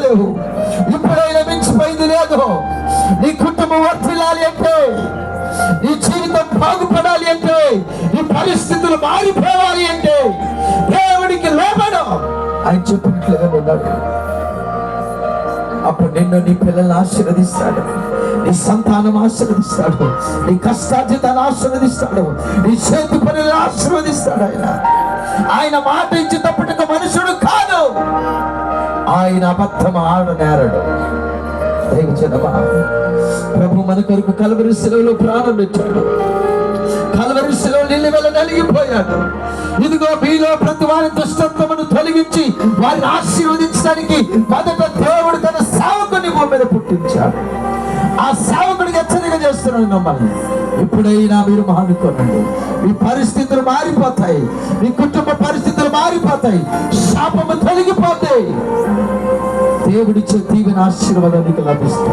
లేవు, ఇప్పుడైనా మించిపోయింది లేదు. నీ కుటుంబం వర్ధిల్లాలి అంటే, నీ జీవితం బాగుపడాలి అంటే, నీ పరిస్థితులు మారిపోవాలి అంటే దేవుడికి లోబడు. ఆయన చెప్పినట్లుగా ఉన్నాడు. అప్పుడు నిన్ను, నీ పిల్లల్ని ఆశీర్వదిస్తాడు, నీ సంతానం ఆశీర్వదిస్తాడు, నీ కష్టార్జితాన్ని ఆశీర్వదిస్తాడు, నీ చేతి పనులను ఆశీర్వదిస్తాడు. ఆయన మాట ఇచ్చేటప్పటికి మనుషుడు కాదు, ఆయన అబద్ధం ఆడనేరడు. దైవజనమా, ప్రభు మన కొరకు కల్వరి శిలువలో ప్రాణం పెట్టాడు, కల్వరి శిలువ నిలువెల నలిగిపోయాడు. ఇదిగో మీలో ప్రతి వారి దుష్టత్వమును తొలగించి వారిని ఆశీర్వదించడానికి మొదట దేవుడు తన సేవకుని భూమి మీద పుట్టించాడు. ఆ సేవకుడికి హెచ్చరిక చేస్తున్నాడు మమ్మల్ని, ఇప్పుడైనా మీరు మానుకోనండి. మీ పరిస్థితులు మారిపోతాయి, మీ కుటుంబ పరిస్థితులు మారిపోతాయి, శాపము తొలగిపోతాయి, దేవుడిచ్చే దీవెన ఆశీర్వాదం నీకు లభిస్తుంది.